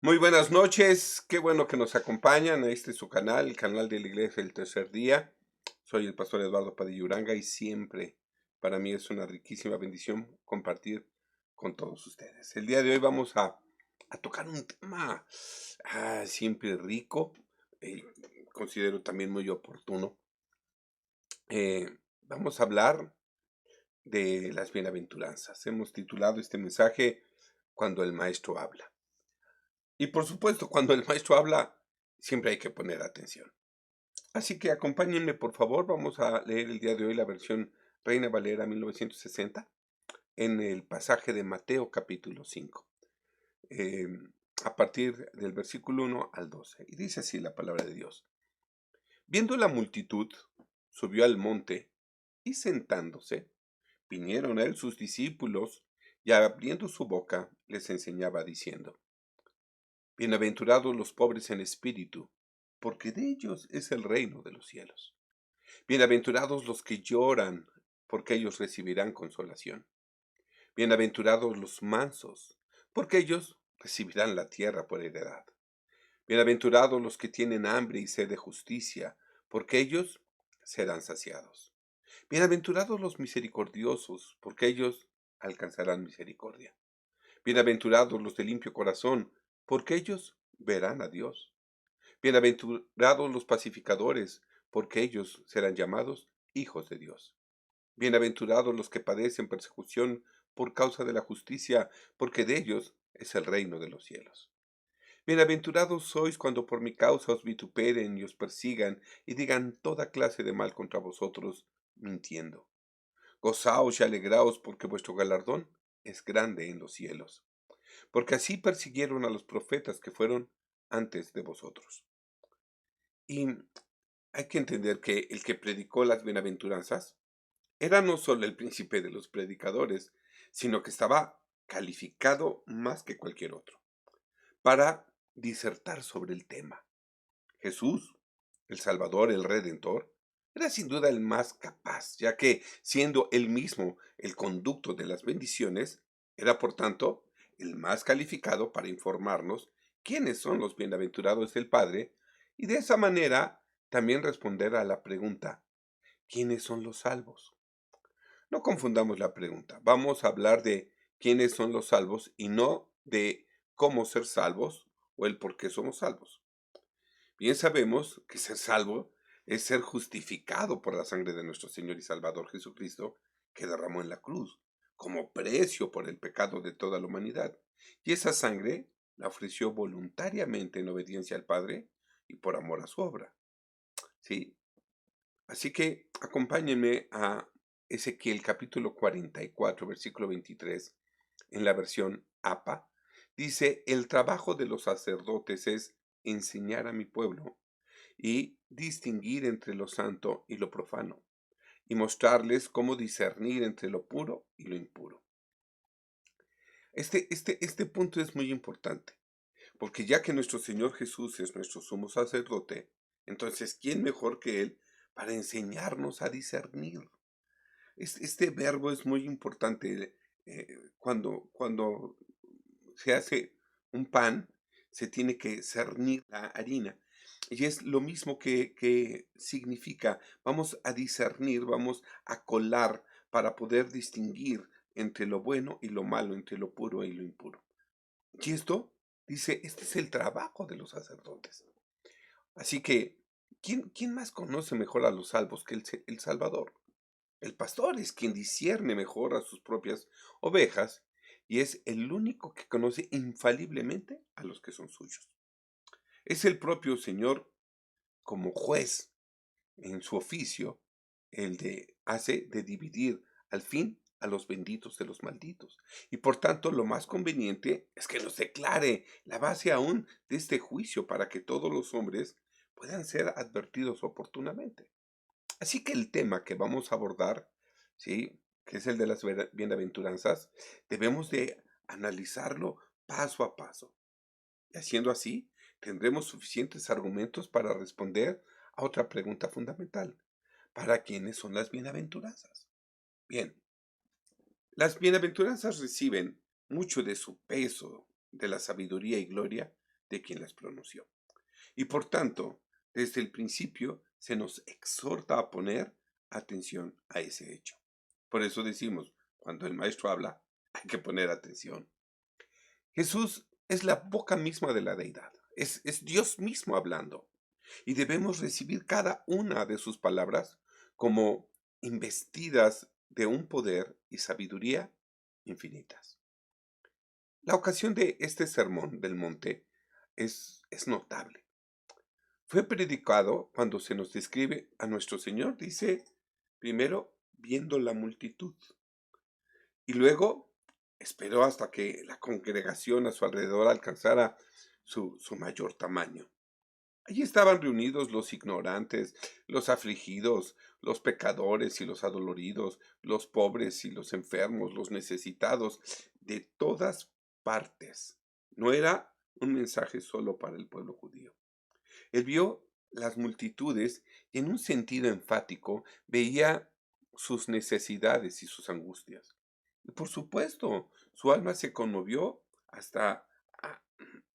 Muy buenas noches, qué bueno que nos acompañan a este su canal, el canal de la Iglesia del Tercer Día. Soy el pastor Eduardo Padilla Uranga y siempre para mí es una riquísima bendición compartir con todos ustedes. El día de hoy vamos a tocar un tema siempre rico, eh, considero también muy oportuno. Vamos a hablar de las bienaventuranzas. Hemos titulado este mensaje Cuando el Maestro habla. Y por supuesto, cuando el maestro habla, siempre hay que poner atención. Así que acompáñenme, por favor, vamos a leer el día de hoy la versión Reina Valera 1960 en el pasaje de Mateo capítulo 5, eh, a partir del versículo 1 al 12. Y dice así la palabra de Dios. Viendo la multitud, subió al monte y sentándose, vinieron a él sus discípulos y abriendo su boca les enseñaba diciendo, bienaventurados los pobres en espíritu, porque de ellos es el reino de los cielos. Bienaventurados los que lloran, porque ellos recibirán consolación. Bienaventurados los mansos, porque ellos recibirán la tierra por heredad. Bienaventurados los que tienen hambre y sed de justicia, porque ellos serán saciados. Bienaventurados los misericordiosos, porque ellos alcanzarán misericordia. Bienaventurados los de limpio corazón, porque ellos verán a Dios. Bienaventurados los pacificadores, porque ellos serán llamados hijos de Dios. Bienaventurados los que padecen persecución por causa de la justicia, porque de ellos es el reino de los cielos. Bienaventurados sois cuando por mi causa os vituperen y os persigan y digan toda clase de mal contra vosotros, mintiendo. Gozaos y alegraos porque vuestro galardón es grande en los cielos, porque así persiguieron a los profetas que fueron antes de vosotros. Y hay que entender que el que predicó las bienaventuranzas era no solo el príncipe de los predicadores, sino que estaba calificado más que cualquier otro para disertar sobre el tema. Jesús, el Salvador, el Redentor, era sin duda el más capaz, ya que siendo él mismo el conducto de las bendiciones, era por tanto el más calificado para informarnos quiénes son los bienaventurados del Padre y de esa manera también responder a la pregunta, ¿quiénes son los salvos? No confundamos la pregunta. Vamos a hablar de quiénes son los salvos y no de cómo ser salvos o el por qué somos salvos. Bien sabemos que ser salvo es ser justificado por la sangre de nuestro Señor y Salvador Jesucristo, que derramó en la cruz, como precio por el pecado de toda la humanidad. Y esa sangre la ofreció voluntariamente en obediencia al Padre y por amor a su obra. Sí, así que acompáñenme a Ezequiel capítulo 44, versículo 23, en la versión APA. Dice, el trabajo de los sacerdotes es enseñar a mi pueblo y distinguir entre lo santo y lo profano, y mostrarles cómo discernir entre lo puro y lo impuro. Este punto es muy importante, porque ya que nuestro Señor Jesús es nuestro sumo sacerdote, entonces, ¿quién mejor que Él para enseñarnos a discernir? Este verbo es muy importante. Cuando se hace un pan, se tiene que cernir la harina. Y es lo mismo que significa, vamos a discernir, vamos a colar para poder distinguir entre lo bueno y lo malo, entre lo puro y lo impuro. Y esto, dice, este es el trabajo de los sacerdotes. Así que, ¿quién más conoce mejor a los salvos que el Salvador? El pastor es quien discierne mejor a sus propias ovejas y es el único que conoce infaliblemente a los que son suyos. Es el propio Señor como juez en su oficio el de hace de dividir al fin a los benditos de los malditos. Y por tanto, lo más conveniente es que nos declare la base aún de este juicio para que todos los hombres puedan ser advertidos oportunamente. Así que el tema que vamos a abordar, ¿sí? Que es el de las bienaventuranzas, debemos de analizarlo paso a paso. Y haciendo así, tendremos suficientes argumentos para responder a otra pregunta fundamental. ¿Para quiénes son las bienaventuranzas? Bien, las bienaventuranzas reciben mucho de su peso, de la sabiduría y gloria de quien las pronunció. Y por tanto, desde el principio se nos exhorta a poner atención a ese hecho. Por eso decimos, cuando el maestro habla, hay que poner atención. Jesús es la boca misma de la deidad, es Dios mismo hablando, y debemos recibir cada una de sus palabras como investidas de un poder y sabiduría infinitas. La ocasión de este sermón del monte es notable. Fue predicado cuando se nos describe a nuestro Señor, dice, primero viendo la multitud y luego esperó hasta que la congregación a su alrededor alcanzara su mayor tamaño. Allí estaban reunidos los ignorantes, los afligidos, los pecadores y los adoloridos, los pobres y los enfermos, los necesitados, de todas partes. No era un mensaje solo para el pueblo judío. Él vio las multitudes y en un sentido enfático veía sus necesidades y sus angustias. Y por supuesto, su alma se conmovió hasta, a-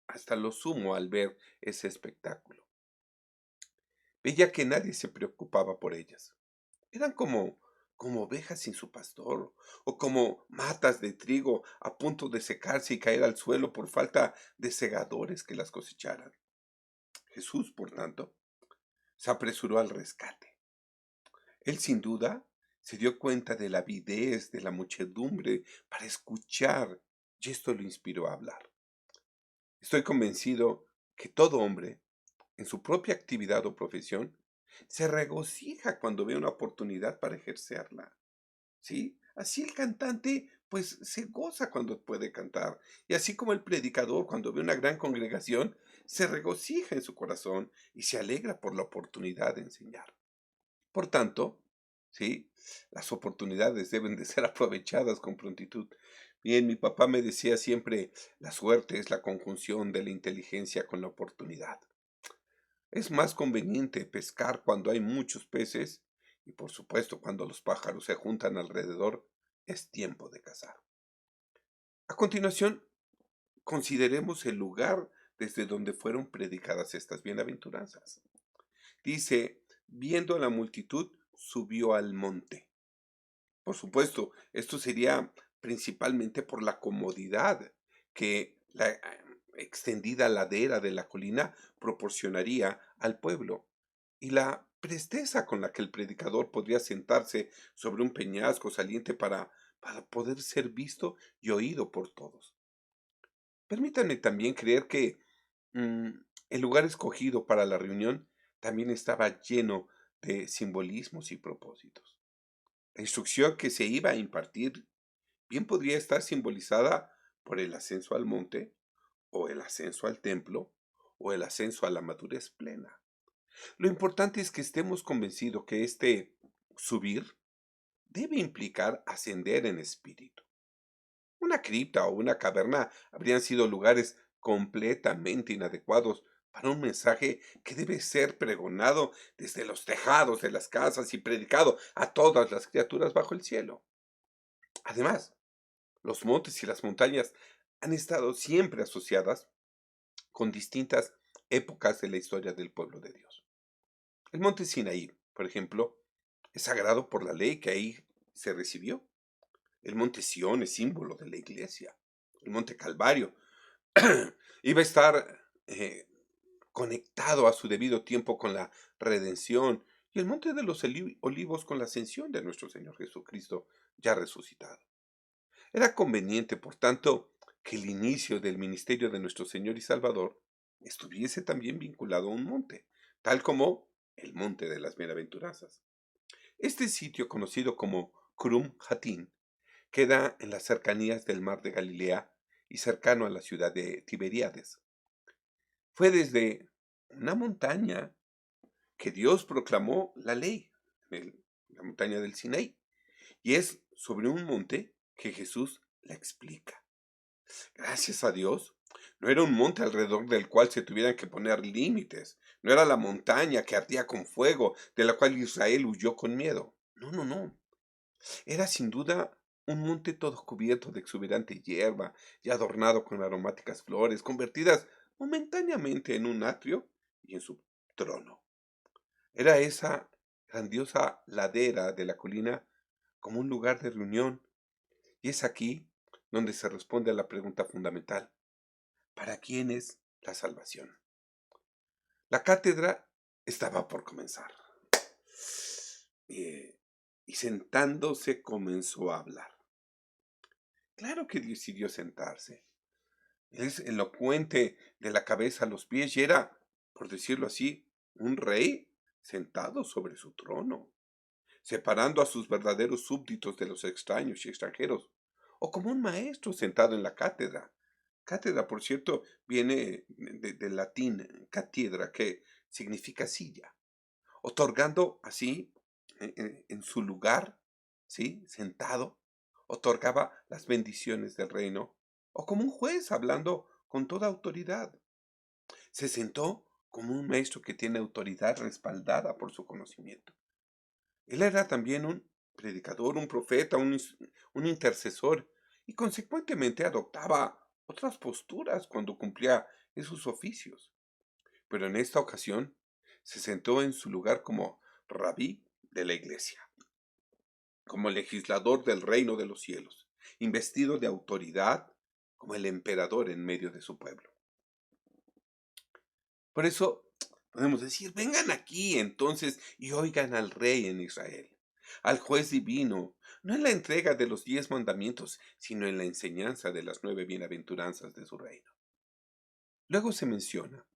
hasta lo sumo al ver ese espectáculo. Veía que nadie se preocupaba por ellas. Eran como ovejas sin su pastor, o como matas de trigo a punto de secarse y caer al suelo por falta de segadores que las cosecharan. Jesús, por tanto, se apresuró al rescate. Él sin duda se dio cuenta de la avidez de la muchedumbre para escuchar, y esto lo inspiró a hablar. Estoy convencido que todo hombre, en su propia actividad o profesión, se regocija cuando ve una oportunidad para ejercerla. ¿Sí? Así el cantante, pues se goza cuando puede cantar. Y así como el predicador, cuando ve una gran congregación, se regocija en su corazón y se alegra por la oportunidad de enseñar. Por tanto, ¿sí? Las oportunidades deben de ser aprovechadas con prontitud. Bien, mi papá me decía siempre, la suerte es la conjunción de la inteligencia con la oportunidad. Es más conveniente pescar cuando hay muchos peces y por supuesto cuando los pájaros se juntan alrededor, es tiempo de cazar. A continuación, consideremos el lugar desde donde fueron predicadas estas bienaventuranzas. Dice, viendo a la multitud, subió al monte. Por supuesto, esto sería principalmente por la comodidad que la extendida ladera de la colina proporcionaría al pueblo y la presteza con la que el predicador podría sentarse sobre un peñasco saliente para poder ser visto y oído por todos. Permítanme también creer que mm, el lugar escogido para la reunión también estaba lleno de simbolismos y propósitos. La instrucción que se iba a impartir bien podría estar simbolizada por el ascenso al monte, o el ascenso al templo, o el ascenso a la madurez plena. Lo importante es que estemos convencidos que este subir debe implicar ascender en espíritu. Una cripta o una caverna habrían sido lugares completamente inadecuados para un mensaje que debe ser pregonado desde los tejados de las casas y predicado a todas las criaturas bajo el cielo. Además, los montes y las montañas han estado siempre asociadas con distintas épocas de la historia del pueblo de Dios. El monte Sinaí, por ejemplo, es sagrado por la ley que ahí se recibió. El monte Sión es símbolo de la iglesia. El monte Calvario iba a estar conectado a su debido tiempo con la redención y el monte de los olivos con la ascensión de nuestro Señor Jesucristo ya resucitado. Era conveniente, por tanto, que el inicio del ministerio de nuestro Señor y Salvador estuviese también vinculado a un monte, tal como el monte de las bienaventuranzas. Este sitio, conocido como Krum Hatín, queda en las cercanías del mar de Galilea y cercano a la ciudad de Tiberíades. Fue desde una montaña que Dios proclamó la ley, la montaña del Sinaí, y es sobre un monte que Jesús la explica. Gracias a Dios, no era un monte alrededor del cual se tuvieran que poner límites, no era la montaña que ardía con fuego, de la cual Israel huyó con miedo. No, no, no. Era sin duda un monte todo cubierto de exuberante hierba y adornado con aromáticas flores, convertidas momentáneamente en un atrio y en su trono. Era esa grandiosa ladera de la colina como un lugar de reunión, y es aquí donde se responde a la pregunta fundamental: ¿para quién es la salvación? La cátedra estaba por comenzar. Eh, y sentándose comenzó a hablar. Claro que decidió sentarse. Es elocuente de la cabeza a los pies y era, por decirlo así, un rey sentado sobre su trono, separando a sus verdaderos súbditos de los extraños y extranjeros, o como un maestro sentado en la cátedra. Cátedra, por cierto, viene del latín cátedra, que significa silla, otorgando así, en su lugar, ¿sí? Sentado, otorgaba las bendiciones del reino, o como un juez hablando con toda autoridad. Se sentó como un maestro que tiene autoridad respaldada por su conocimiento. Él era también un predicador, un profeta, un intercesor, y consecuentemente adoptaba otras posturas cuando cumplía esos oficios. Pero en esta ocasión se sentó en su lugar como rabí de la iglesia, como legislador del reino de los cielos, investido de autoridad como el emperador en medio de su pueblo. Por eso podemos decir: vengan aquí entonces y oigan al rey en Israel, al juez divino, no en la entrega de los 10 mandamientos, sino en la enseñanza de las 9 bienaventuranzas de su reino. Luego se menciona,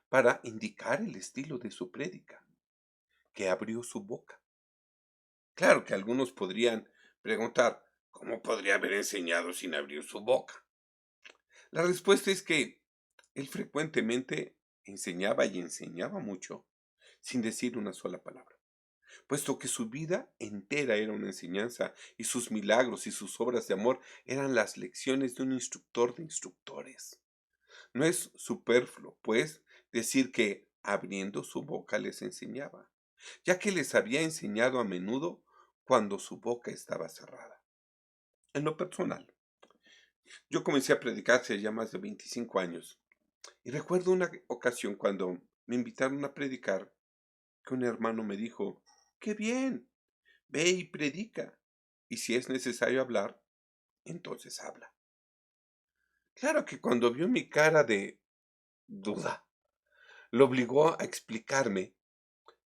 para indicar el estilo de su prédica, que abrió su boca. Claro que algunos podrían preguntar: ¿cómo podría haber enseñado sin abrir su boca? La respuesta es que él frecuentemente enseñaba y enseñaba mucho sin decir una sola palabra, puesto que su vida entera era una enseñanza y sus milagros y sus obras de amor eran las lecciones de un instructor de instructores. No es superfluo, pues, decir que abriendo su boca les enseñaba, ya que les había enseñado a menudo cuando su boca estaba cerrada. En lo personal, yo comencé a predicar hace ya más de 25 años, y recuerdo una ocasión cuando me invitaron a predicar, que un hermano me dijo: ¡qué bien! Ve y predica, y si es necesario hablar, entonces habla. Claro que cuando vio mi cara de duda, lo obligó a explicarme,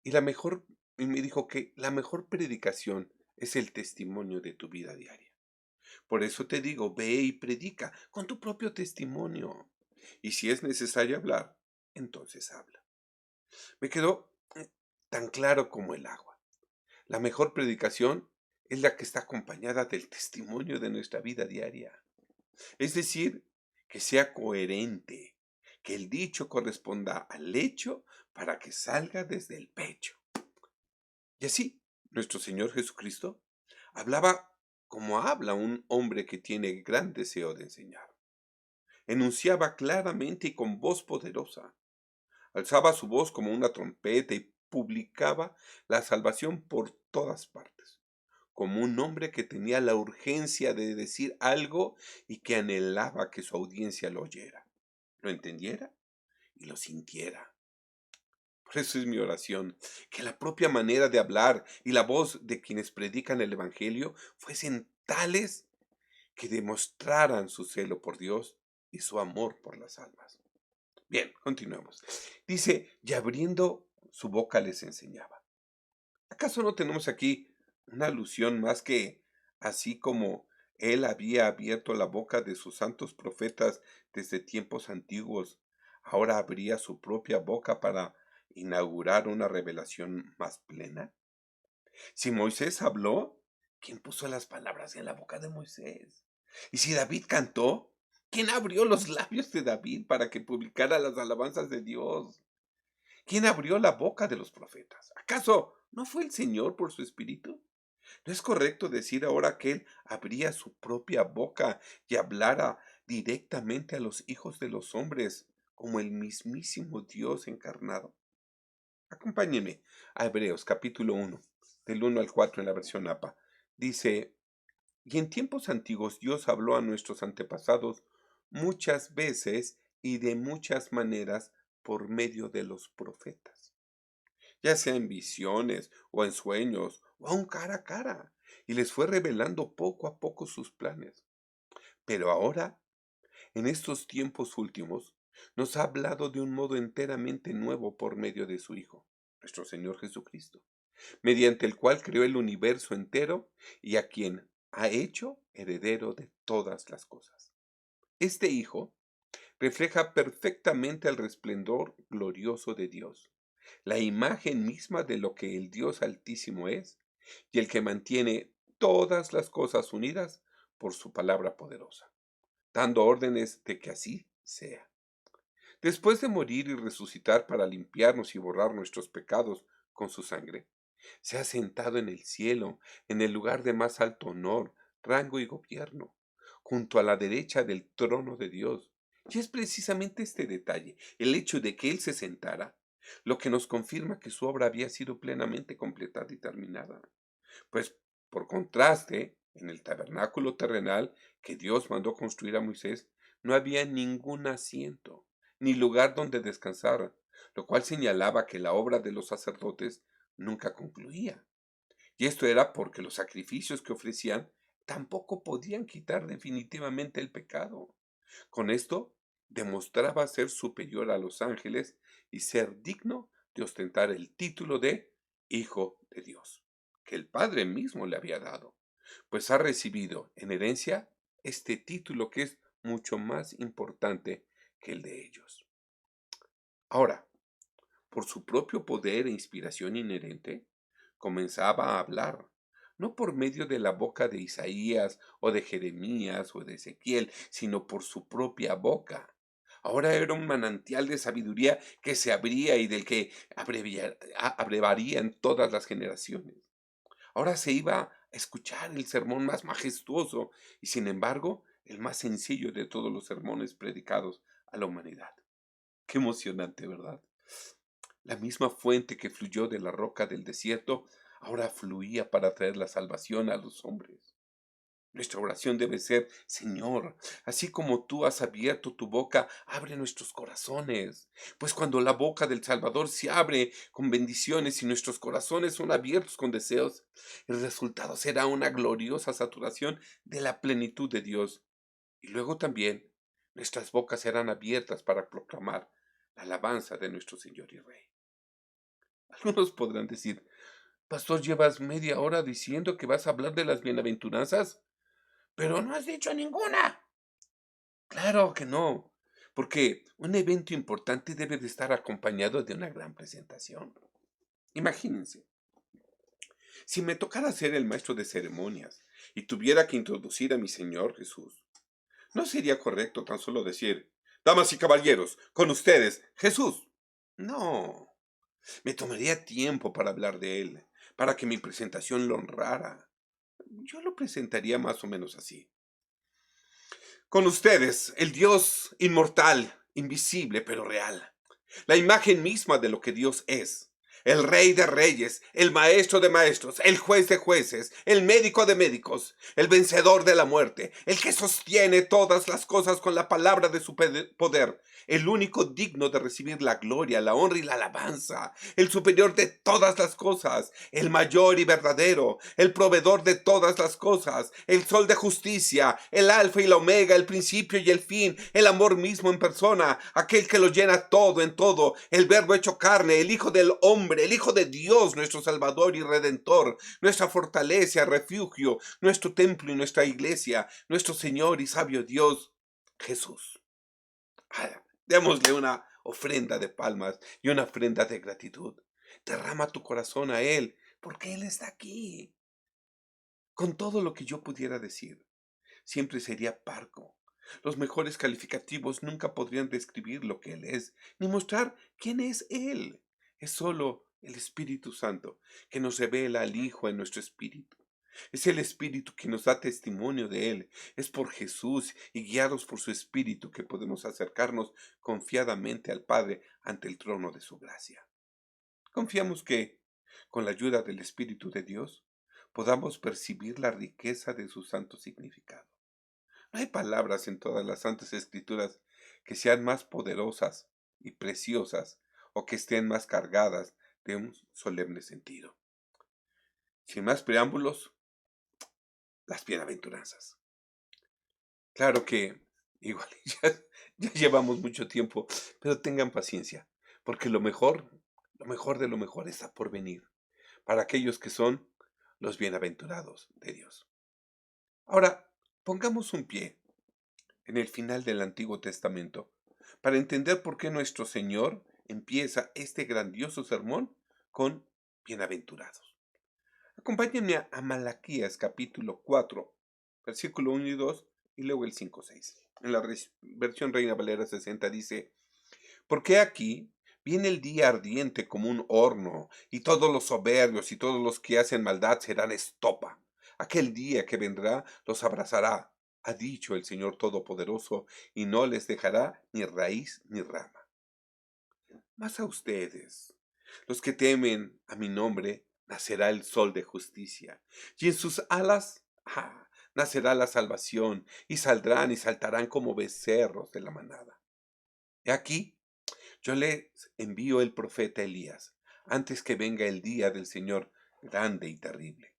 y me dijo que la mejor predicación es el testimonio de tu vida diaria. Por eso te digo, ve y predica con tu propio testimonio. Y si es necesario hablar, entonces habla. Me quedó tan claro como el agua. La mejor predicación es la que está acompañada del testimonio de nuestra vida diaria. Es decir, que sea coherente, que el dicho corresponda al hecho para que salga desde el pecho. Y así, nuestro Señor Jesucristo hablaba como habla un hombre que tiene gran deseo de enseñar. Enunciaba claramente y con voz poderosa. Alzaba su voz como una trompeta y publicaba la salvación por todas partes, como un hombre que tenía la urgencia de decir algo y que anhelaba que su audiencia lo oyera, lo entendiera y lo sintiera. Por eso es mi oración, que la propia manera de hablar y la voz de quienes predican el Evangelio fuesen tales que demostraran su celo por Dios y su amor por las almas. Bien, continuemos. Dice: y abriendo su boca les enseñaba. ¿Acaso no tenemos aquí una alusión más que así como él había abierto la boca de sus santos profetas desde tiempos antiguos, ahora abría su propia boca para inaugurar una revelación más plena? Si Moisés habló, ¿quién puso las palabras en la boca de Moisés? Y si David cantó, ¿quién abrió los labios de David para que publicara las alabanzas de Dios? ¿Quién abrió la boca de los profetas? ¿Acaso no fue el Señor por su espíritu? ¿No es correcto decir ahora que Él abría su propia boca y hablara directamente a los hijos de los hombres como el mismísimo Dios encarnado? Acompáñenme a Hebreos capítulo 1, del 1 al 4 en la versión APA. Dice: y en tiempos antiguos Dios habló a nuestros antepasados muchas veces y de muchas maneras por medio de los profetas, ya sea en visiones o en sueños o aun cara a cara, y les fue revelando poco a poco sus planes. Pero ahora, en estos tiempos últimos, nos ha hablado de un modo enteramente nuevo por medio de su Hijo, nuestro Señor Jesucristo, mediante el cual creó el universo entero y a quien ha hecho heredero de todas las cosas. Este Hijo refleja perfectamente el resplendor glorioso de Dios, la imagen misma de lo que el Dios Altísimo es y el que mantiene todas las cosas unidas por su palabra poderosa, dando órdenes de que así sea. Después de morir y resucitar para limpiarnos y borrar nuestros pecados con su sangre, se ha sentado en el cielo, en el lugar de más alto honor, rango y gobierno, junto a la derecha del trono de Dios. Y es precisamente este detalle, el hecho de que Él se sentara, lo que nos confirma que su obra había sido plenamente completada y terminada. Pues, por contraste, en el tabernáculo terrenal que Dios mandó construir a Moisés, no había ningún asiento, ni lugar donde descansar, lo cual señalaba que la obra de los sacerdotes nunca concluía. Y esto era porque los sacrificios que ofrecían tampoco podían quitar definitivamente el pecado. Con esto, demostraba ser superior a los ángeles y ser digno de ostentar el título de Hijo de Dios, que el Padre mismo le había dado, pues ha recibido en herencia este título que es mucho más importante que el de ellos. Ahora, por su propio poder e inspiración inherente, comenzaba a hablar, no por medio de la boca de Isaías o de Jeremías o de Ezequiel, sino por su propia boca. Ahora era un manantial de sabiduría que se abría y del que abrevaría en todas las generaciones. Ahora se iba a escuchar el sermón más majestuoso y, sin embargo, el más sencillo de todos los sermones predicados a la humanidad. Qué emocionante, ¿verdad? La misma fuente que fluyó de la roca del desierto ahora fluía para traer la salvación a los hombres. Nuestra oración debe ser: Señor, así como tú has abierto tu boca, abre nuestros corazones. Pues cuando la boca del Salvador se abre con bendiciones y nuestros corazones son abiertos con deseos, el resultado será una gloriosa saturación de la plenitud de Dios. Y luego también nuestras bocas serán abiertas para proclamar la alabanza de nuestro Señor y Rey. Algunos podrán decir: Pastor, llevas media hora diciendo que vas a hablar de las bienaventuranzas, pero no has dicho ninguna. Claro que no, porque un evento importante debe de estar acompañado de una gran presentación. Imagínense, si me tocara ser el maestro de ceremonias y tuviera que introducir a mi Señor Jesús, no sería correcto tan solo decir: Damas y caballeros, con ustedes, Jesús. No, me tomaría tiempo para hablar de él, para que mi presentación lo honrara. Yo lo presentaría más o menos así. Con ustedes, el Dios inmortal, invisible pero real, la imagen misma de lo que Dios es. El Rey de Reyes, el Maestro de Maestros, el Juez de Jueces, el Médico de Médicos, el Vencedor de la muerte, el que sostiene todas las cosas con la palabra de su poder, el único digno de recibir la gloria, la honra y la alabanza, el superior de todas las cosas, el mayor y verdadero, el proveedor de todas las cosas, el sol de justicia, el alfa y la omega, el principio y el fin, el amor mismo en persona, aquel que lo llena todo en todo, el verbo hecho carne, el Hijo del hombre, el Hijo de Dios, nuestro Salvador y Redentor, nuestra fortaleza, refugio, nuestro templo y nuestra iglesia, nuestro Señor y sabio Dios, Jesús. Démosle una ofrenda de palmas y una ofrenda de gratitud. Derrama tu corazón a Él, porque Él está aquí. Con todo lo que yo pudiera decir, siempre sería parco. Los mejores calificativos nunca podrían describir lo que Él es, ni mostrar quién es Él. Es solo el Espíritu Santo que nos revela al Hijo en nuestro espíritu. Es el Espíritu que nos da testimonio de Él. Es por Jesús y guiados por su Espíritu que podemos acercarnos confiadamente al Padre ante el trono de su gracia. Confiamos que, con la ayuda del Espíritu de Dios, podamos percibir la riqueza de su santo significado. No hay palabras en todas las santas escrituras que sean más poderosas y preciosas o que estén más cargadas de un solemne sentido. Sin más preámbulos, las bienaventuranzas. Claro que igual ya llevamos mucho tiempo, pero tengan paciencia, porque lo mejor de lo mejor está por venir para aquellos que son los bienaventurados de Dios. Ahora, pongamos un pie en el final del Antiguo Testamento para entender por qué nuestro Señor empieza este grandioso sermón con bienaventurados. Acompáñenme a Malaquías capítulo 4, versículo 1 y 2 y luego el 5, 6. En la versión Reina Valera 60 dice: porque aquí viene el día ardiente como un horno, y todos los soberbios y todos los que hacen maldad serán estopa. Aquel día que vendrá los abrazará, ha dicho el Señor Todopoderoso, y no les dejará ni raíz ni rama. Mas a ustedes, los que temen a mi nombre, nacerá el sol de justicia, y en sus alas nacerá la salvación, y saldrán y saltarán como becerros de la manada. He aquí, yo les envío el profeta Elías, antes que venga el día del Señor grande y terrible.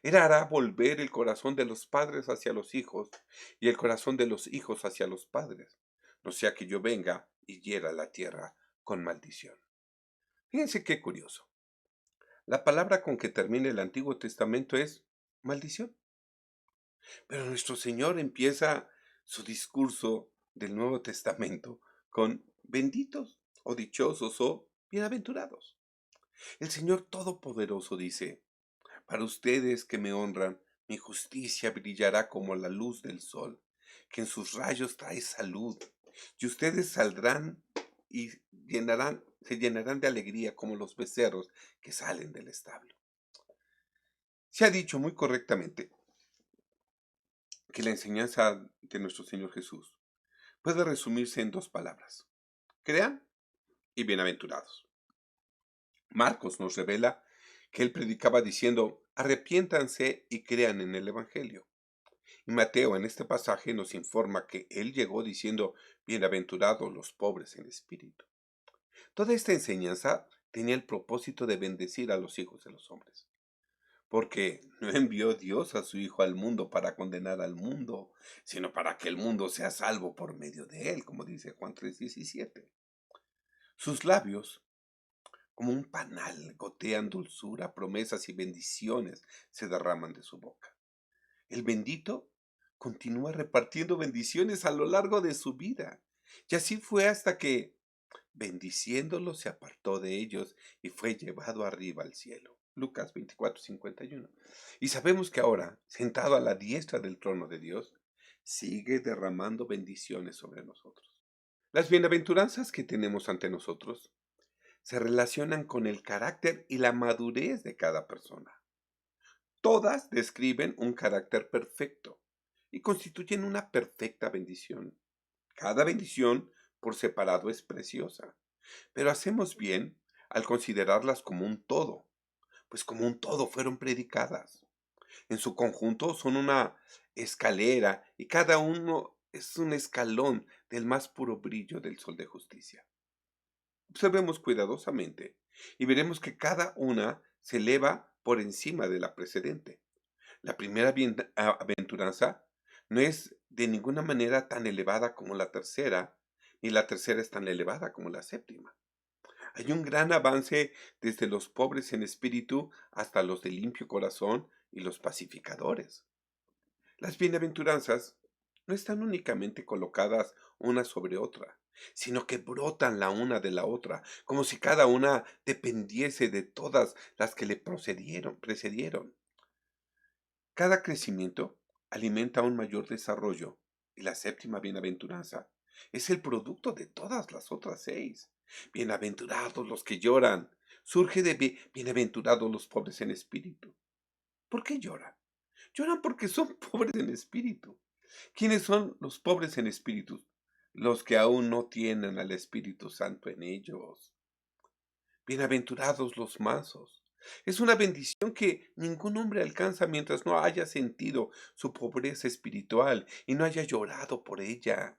Él hará volver el corazón de los padres hacia los hijos y el corazón de los hijos hacia los padres, no sea que yo venga y hiera la tierra con maldición. Fíjense qué curioso. La palabra con que termina el Antiguo Testamento es maldición, pero nuestro Señor empieza su discurso del Nuevo Testamento con benditos o dichosos o bienaventurados. El Señor Todopoderoso dice: para ustedes que me honran, mi justicia brillará como la luz del sol, que en sus rayos trae salud, y ustedes saldrán y se llenarán de alegría como los becerros que salen del establo. Se ha dicho muy correctamente que la enseñanza de nuestro Señor Jesús puede resumirse en dos palabras: crean y bienaventurados. Marcos nos revela que él predicaba diciendo: arrepiéntanse y crean en el Evangelio. Y Mateo en este pasaje nos informa que él llegó diciendo: bienaventurados los pobres en espíritu. Toda esta enseñanza tenía el propósito de bendecir a los hijos de los hombres, porque no envió Dios a su Hijo al mundo para condenar al mundo, sino para que el mundo sea salvo por medio de él, como dice Juan 3:17. Sus labios, como un panal, gotean dulzura, promesas y bendiciones se derraman de su boca. El bendito continúa repartiendo bendiciones a lo largo de su vida. Y así fue hasta que, bendiciéndolos, se apartó de ellos y fue llevado arriba al cielo. Lucas 24:51. Y sabemos que ahora, sentado a la diestra del trono de Dios, sigue derramando bendiciones sobre nosotros. Las bienaventuranzas que tenemos ante nosotros se relacionan con el carácter y la madurez de cada persona. Todas describen un carácter perfecto y constituyen una perfecta bendición. Cada bendición por separado es preciosa, pero hacemos bien al considerarlas como un todo, pues como un todo fueron predicadas. En su conjunto son una escalera y cada uno es un escalón del más puro brillo del sol de justicia. Observemos cuidadosamente y veremos que cada una se eleva por encima de la precedente. La primera aventuranza no es de ninguna manera tan elevada como la tercera, ni la tercera es tan elevada como la séptima. Hay un gran avance desde los pobres en espíritu hasta los de limpio corazón y los pacificadores. Las bienaventuranzas no están únicamente colocadas una sobre otra, sino que brotan la una de la otra, como si cada una dependiese de todas las que le precedieron. Cada crecimiento alimenta un mayor desarrollo, y la séptima bienaventuranza es el producto de todas las otras seis. Bienaventurados los que lloran. Surge de bienaventurados los pobres en espíritu. ¿Por qué lloran? Lloran porque son pobres en espíritu. ¿Quiénes son los pobres en espíritu? Los que aún no tienen al Espíritu Santo en ellos. Bienaventurados los mansos. Es una bendición que ningún hombre alcanza mientras no haya sentido su pobreza espiritual y no haya llorado por ella.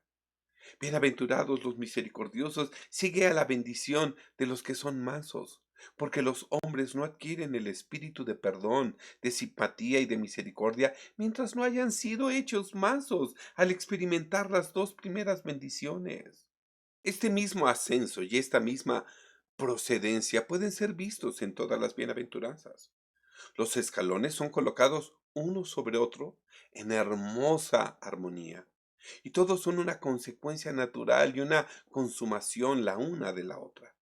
Bienaventurados los misericordiosos, sigue a la bendición de los que son mansos, porque los hombres no adquieren el espíritu de perdón, de simpatía y de misericordia, mientras no hayan sido hechos mansos al experimentar las dos primeras bendiciones. Este mismo ascenso y esta misma procedencia pueden ser vistos en todas las bienaventuranzas. Los escalones son colocados uno sobre otro en hermosa armonía, y todos son una consecuencia natural y una consumación la una de la otra.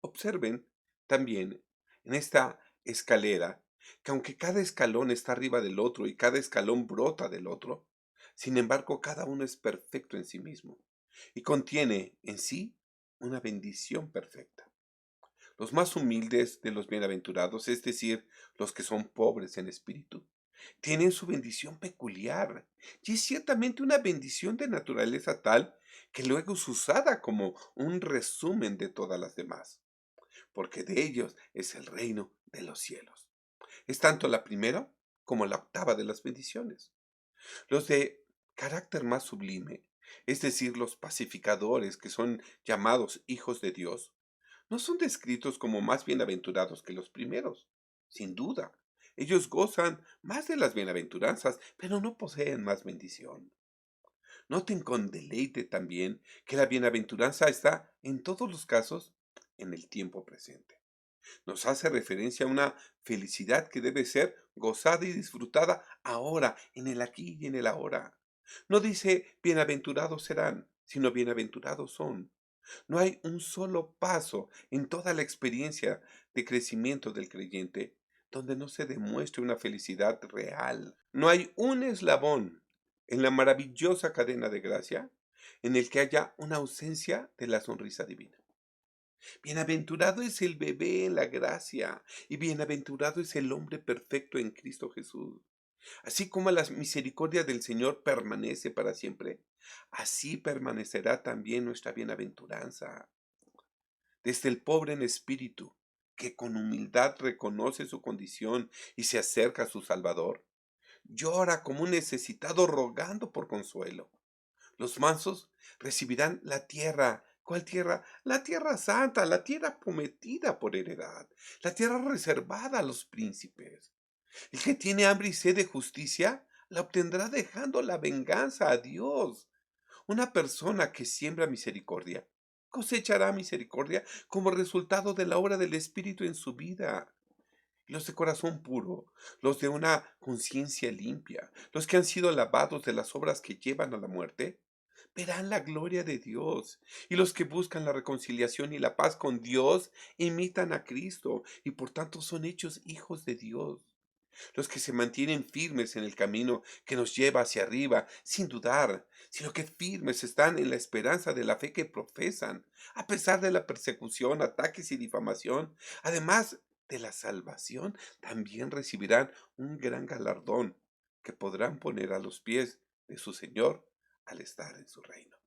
Observen también en esta escalera que aunque cada escalón está arriba del otro y cada escalón brota del otro, sin embargo cada uno es perfecto en sí mismo y contiene en sí una bendición perfecta. Los más humildes de los bienaventurados, es decir, los que son pobres en espíritu, tienen su bendición peculiar, y es ciertamente una bendición de naturaleza tal que luego es usada como un resumen de todas las demás, porque de ellos es el reino de los cielos. Es tanto la primera como la octava de las bendiciones. Los de carácter más sublime, es decir, los pacificadores que son llamados hijos de Dios, no son descritos como más bienaventurados que los primeros. Sin duda, ellos gozan más de las bienaventuranzas, pero no poseen más bendición. Noten con deleite también que la bienaventuranza está en todos los casos en el tiempo presente. Nos hace referencia a una felicidad que debe ser gozada y disfrutada ahora, en el aquí y en el ahora. No dice bienaventurados serán, sino bienaventurados son. No hay un solo paso en toda la experiencia de crecimiento del creyente donde no se demuestre una felicidad real. No hay un eslabón en la maravillosa cadena de gracia en el que haya una ausencia de la sonrisa divina. Bienaventurado es el bebé en la gracia y bienaventurado es el hombre perfecto en Cristo Jesús. Así como la misericordia del Señor permanece para siempre, así permanecerá también nuestra bienaventuranza. Desde el pobre en espíritu, que con humildad reconoce su condición y se acerca a su Salvador, llora como un necesitado rogando por consuelo. Los mansos recibirán la tierra. ¿Cuál tierra? La tierra santa, la tierra prometida por heredad, la tierra reservada a los príncipes. El que tiene hambre y sed de justicia, la obtendrá dejando la venganza a Dios. Una persona que siembra misericordia cosechará misericordia como resultado de la obra del Espíritu en su vida. Los de corazón puro, los de una conciencia limpia, los que han sido lavados de las obras que llevan a la muerte, verán la gloria de Dios. Y los que buscan la reconciliación y la paz con Dios imitan a Cristo y por tanto son hechos hijos de Dios. Los que se mantienen firmes en el camino que nos lleva hacia arriba, sin dudar, sino que firmes están en la esperanza de la fe que profesan, a pesar de la persecución, ataques y difamación, además de la salvación, también recibirán un gran galardón que podrán poner a los pies de su Señor al estar en su reino.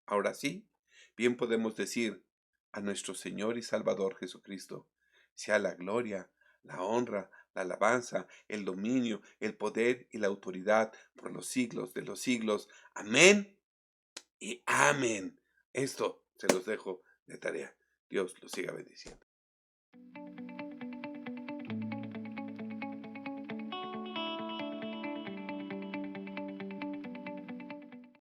Ahora sí, bien podemos decir a nuestro Señor y Salvador Jesucristo, sea la gloria, la honra, la alabanza, el dominio, el poder y la autoridad por los siglos de los siglos. Amén y amén. Esto se los dejo de tarea. Dios los siga bendiciendo.